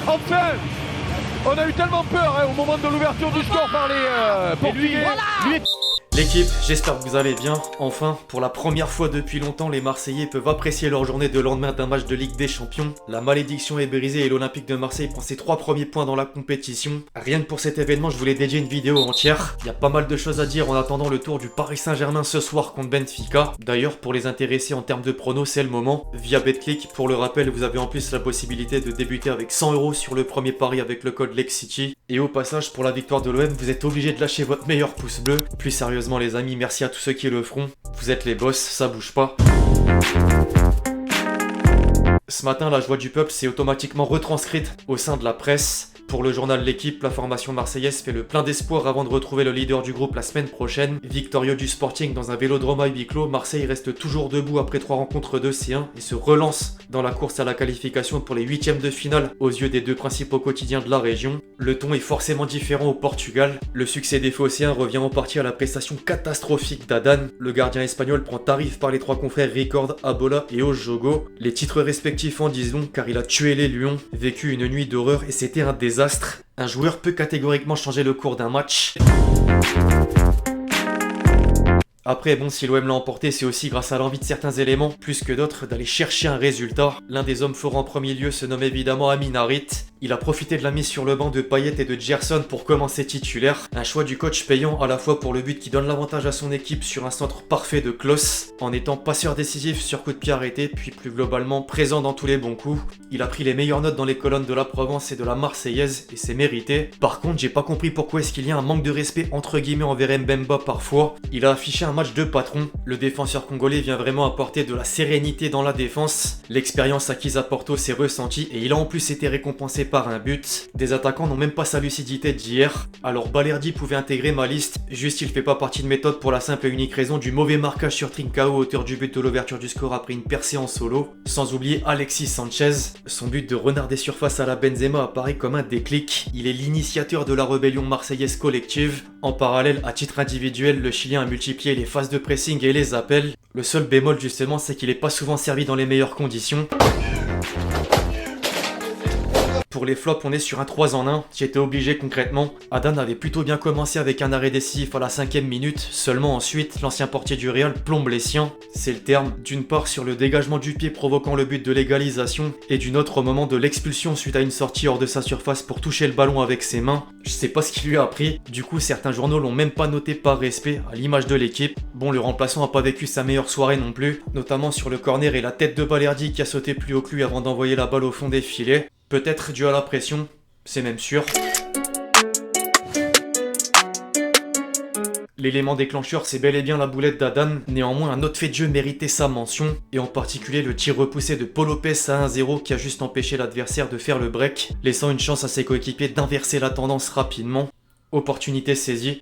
Enfin, on a eu tellement peur au moment de l'ouverture du score par les Portugais. Lui, L'équipe, j'espère que vous allez bien. Enfin, pour la première fois depuis longtemps, les Marseillais peuvent apprécier leur journée de lendemain d'un match de Ligue des Champions. La malédiction est brisée et l'Olympique de Marseille prend ses 3 premiers points dans la compétition. Rien que pour cet événement, je voulais dédier une vidéo entière. Il y a pas mal de choses à dire en attendant le tour du Paris Saint-Germain ce soir contre Benfica. D'ailleurs, pour les intéressés en termes de pronos, c'est le moment. Via BetClick, pour le rappel, vous avez en plus la possibilité de débuter avec 100 € sur le premier pari avec le code LEXCITY. Et au passage, pour la victoire de l'OM, vous êtes obligé de lâcher votre meilleur pouce bleu. Plus sérieusement les amis, merci à tous ceux qui le feront. Vous êtes les boss, ça bouge pas. Ce matin, la joie du peuple s'est automatiquement retranscrite au sein de la presse. Pour le journal L'Équipe, la formation marseillaise fait le plein d'espoir avant de retrouver le leader du groupe la semaine prochaine. Victorieux du Sporting dans un vélodrome à huis clos, Marseille reste toujours debout après 3 rencontres de C1 et se relance dans la course à la qualification pour les 8e de finale aux yeux des 2 principaux quotidiens de la région. Le ton est forcément différent au Portugal. Le succès des Phocéens revient en partie à la prestation catastrophique d'Adan. Le gardien espagnol prend tarif par les 3 confrères Ricord, Abola et Ojogo. Les titres respectifs en disent long car il a tué les Lions, vécu une nuit d'horreur et c'était un désastre. Un joueur peut catégoriquement changer le cours d'un match. Après, bon, si l'OM l'a emporté, c'est aussi grâce à l'envie de certains éléments, plus que d'autres, d'aller chercher un résultat. L'un des hommes forts en premier lieu se nomme évidemment Amin Harit. Il a profité de la mise sur le banc de Payet et de Gerson pour commencer titulaire. Un choix du coach payant à la fois pour le but qui donne l'avantage à son équipe sur un centre parfait de Klose, en étant passeur décisif sur coup de pied arrêté, puis plus globalement présent dans tous les bons coups. Il a pris les meilleures notes dans les colonnes de la Provence et de la Marseillaise, et c'est mérité. Par contre, j'ai pas compris pourquoi est-ce qu'il y a un manque de respect entre guillemets envers Mbemba parfois. Il a affiché un match de patron. Le défenseur congolais vient vraiment apporter de la sérénité dans la défense. L'expérience acquise à Porto s'est ressentie et il a en plus été récompensé par un but. Des attaquants n'ont même pas sa lucidité d'hier. Alors Balerdi pouvait intégrer ma liste, juste il fait pas partie de méthode pour la simple et unique raison du mauvais marquage sur Trincao, auteur du but de l'ouverture du score après une percée en solo. Sans oublier Alexis Sanchez. Son but de renard des surfaces à la Benzema apparaît comme un déclic. Il est l'initiateur de la rébellion marseillaise collective. En parallèle, à titre individuel, le Chilien a multiplié les phases de pressing et les appels. Le seul bémol justement, c'est qu'il est pas souvent servi dans les meilleures conditions. Pour les flops, on est sur un 3 en 1, j'étais obligé concrètement. Adan avait plutôt bien commencé avec un arrêt décisif à la 5e minute, seulement ensuite, l'ancien portier du Real plombe les siens. C'est le terme, d'une part sur le dégagement du pied provoquant le but de l'égalisation, et d'une autre au moment de l'expulsion suite à une sortie hors de sa surface pour toucher le ballon avec ses mains. Je sais pas ce qu'il lui a appris, du coup certains journaux l'ont même pas noté par respect, à l'image de l'équipe. Bon, le remplaçant a pas vécu sa meilleure soirée non plus, notamment sur le corner et la tête de Balerdi qui a sauté plus haut que lui avant d'envoyer la balle au fond des filets. Peut-être dû à la pression, c'est même sûr. L'élément déclencheur, c'est bel et bien la boulette d'Adan. Néanmoins, un autre fait de jeu méritait sa mention, et en particulier le tir repoussé de Paul Lopez à 1-0 qui a juste empêché l'adversaire de faire le break, laissant une chance à ses coéquipiers d'inverser la tendance rapidement. Opportunité saisie.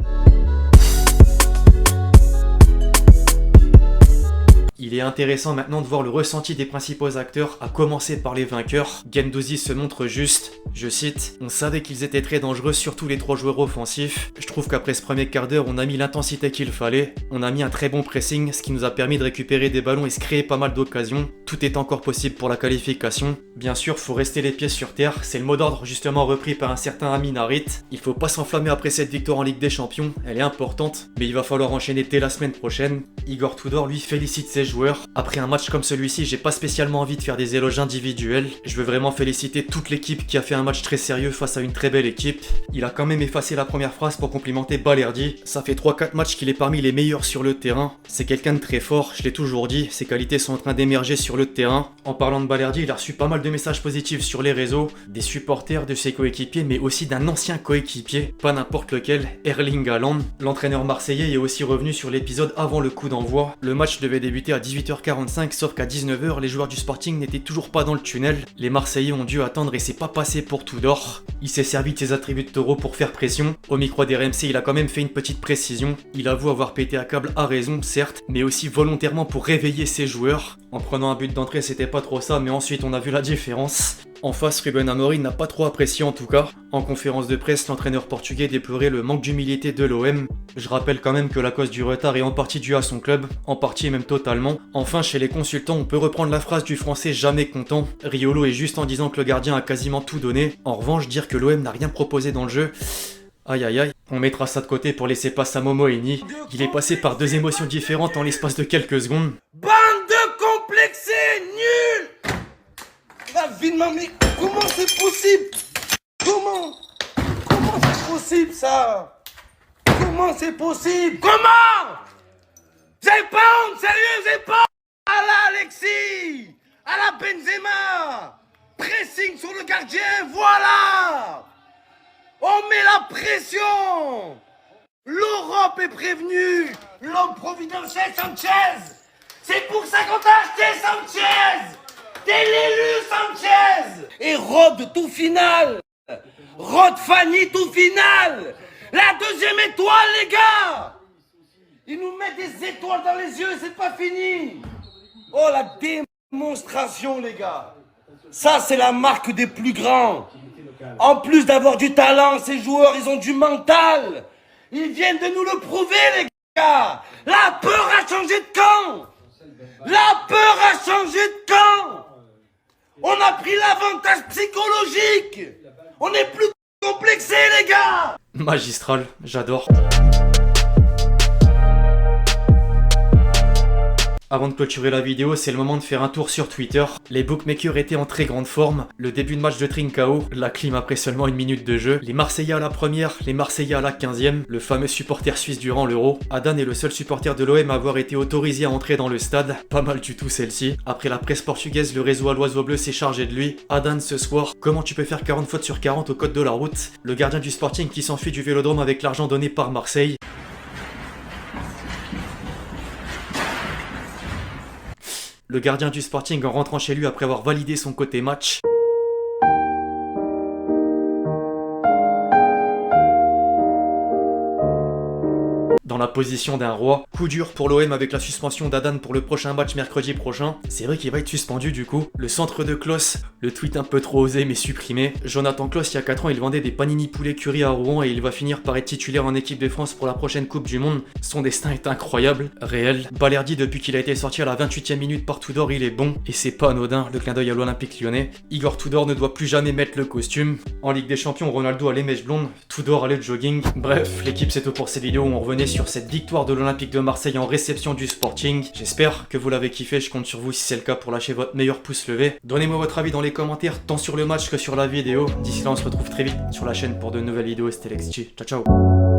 Il est intéressant maintenant de voir le ressenti des principaux acteurs, à commencer par les vainqueurs. Guendouzi se montre juste, je cite, « On savait qu'ils étaient très dangereux, surtout les 3 joueurs offensifs. Je trouve qu'après ce premier quart d'heure, on a mis l'intensité qu'il fallait. On a mis un très bon pressing, ce qui nous a permis de récupérer des ballons et se créer pas mal d'occasions. Tout est encore possible pour la qualification. Bien sûr, faut rester les pieds sur terre. C'est le mot d'ordre justement repris par un certain Amin Harit. Il faut pas s'enflammer après cette victoire en Ligue des Champions. Elle est importante, mais il va falloir enchaîner dès la semaine prochaine. Igor Tudor, lui, félicite ses joueurs. Après un match comme celui-ci, j'ai pas spécialement envie de faire des éloges individuels. Je veux vraiment féliciter toute l'équipe qui a fait un match très sérieux face à une très belle équipe. Il a quand même effacé la première phrase pour complimenter Balerdi. Ça fait 3-4 matchs qu'il est parmi les meilleurs sur le terrain. C'est quelqu'un de très fort, je l'ai toujours dit, ses qualités sont en train d'émerger sur le terrain. En parlant de Balerdi, il a reçu pas mal de messages positifs sur les réseaux, des supporters, de ses coéquipiers, mais aussi d'un ancien coéquipier, pas n'importe lequel, Erling Haaland. L'entraîneur marseillais est aussi revenu sur l'épisode avant le coup d'envoi. Le match devait débuter à 18h45, sauf qu'à 19h, les joueurs du Sporting n'étaient toujours pas dans le tunnel. Les Marseillais ont dû attendre et c'est pas passé pour Tudor. Il s'est servi de ses attributs de taureau pour faire pression. Au micro des RMC, il a quand même fait une petite précision. Il avoue avoir pété à câble à raison, certes, mais aussi volontairement pour réveiller ses joueurs. En prenant un but d'entrée, c'était pas trop ça, mais ensuite on a vu la différence. En face, Ruben Amorim n'a pas trop apprécié en tout cas. En conférence de presse, l'entraîneur portugais déplorait le manque d'humilité de l'OM. Je rappelle quand même que la cause du retard est en partie due à son club, en partie même totalement. Enfin, chez les consultants, on peut reprendre la phrase du français jamais content. Riolo est juste en disant que le gardien a quasiment tout donné. En revanche, dire que l'OM n'a rien proposé dans le jeu... Aïe aïe aïe, on mettra ça de côté pour laisser passer à Momo Eni. Il est passé par deux émotions différentes en l'espace de quelques secondes. Bande de complexés nuls. La vie de mamie, comment c'est possible? Comment c'est possible ça? Comment c'est possible? Comment? J'ai pas honte, sérieux, j'ai pas honte. À la Alexis, à la Benzema, pressing sur le gardien, voilà. On met la pression. L'Europe est prévenue. L'homme providentiel Sanchez. C'est pour ça qu'on t'a acheté Sanchez. T'es l'élu Sanchez. Et Rod tout final. Rod Fanny tout final. La deuxième étoile les gars. Ils nous mettent des étoiles dans les yeux, c'est pas fini. Oh la démonstration les gars. Ça c'est la marque des plus grands. En plus d'avoir du talent, ces joueurs, ils ont du mental. Ils viennent de nous le prouver, les gars. La peur a changé de camp. La peur a changé de camp. On a pris l'avantage psychologique. On n'est plus complexés, les gars. Magistral, j'adore. Avant de clôturer la vidéo, c'est le moment de faire un tour sur Twitter. Les bookmakers étaient en très grande forme. Le début de match de Trincao, la clim après seulement 1 minute de jeu. Les Marseillais à la première, les Marseillais à la 15e. Le fameux supporter suisse durant l'Euro. Adan est le seul supporter de l'OM à avoir été autorisé à entrer dans le stade. Pas mal du tout celle-ci. Après la presse portugaise, le réseau à l'Oiseau Bleu s'est chargé de lui. Adan ce soir, comment tu peux faire 40 fautes sur 40 au code de la route? Le gardien du Sporting qui s'enfuit du Vélodrome avec l'argent donné par Marseille. Le gardien du Sporting en rentrant chez lui après avoir validé son côté match. Dans la position d'un roi. Coup dur pour l'OM avec la suspension d'Adan pour le prochain match mercredi prochain. C'est vrai qu'il va être suspendu du coup. Le centre de Klose, le tweet un peu trop osé mais supprimé. Jonathan Klose, il y a 4 ans, il vendait des panini poulet curry à Rouen et il va finir par être titulaire en équipe de France pour la prochaine Coupe du Monde. Son destin est incroyable, réel. Balerdi, depuis qu'il a été sorti à la 28e minute par Tudor, il est bon. Et c'est pas anodin, le clin d'œil à l'Olympique lyonnais. Igor Tudor ne doit plus jamais mettre le costume. En Ligue des Champions, Ronaldo a les mèches blondes, Tudor a le jogging. Bref, l'équipe c'est tout pour cette vidéo où on revenait sur cette victoire de l'Olympique de Marseille en réception du Sporting. J'espère que vous l'avez kiffé, je compte sur vous si c'est le cas pour lâcher votre meilleur pouce levé. Donnez-moi votre avis dans les commentaires, tant sur le match que sur la vidéo. D'ici là, on se retrouve très vite sur la chaîne pour de nouvelles vidéos. C'était LexG. Ciao ciao.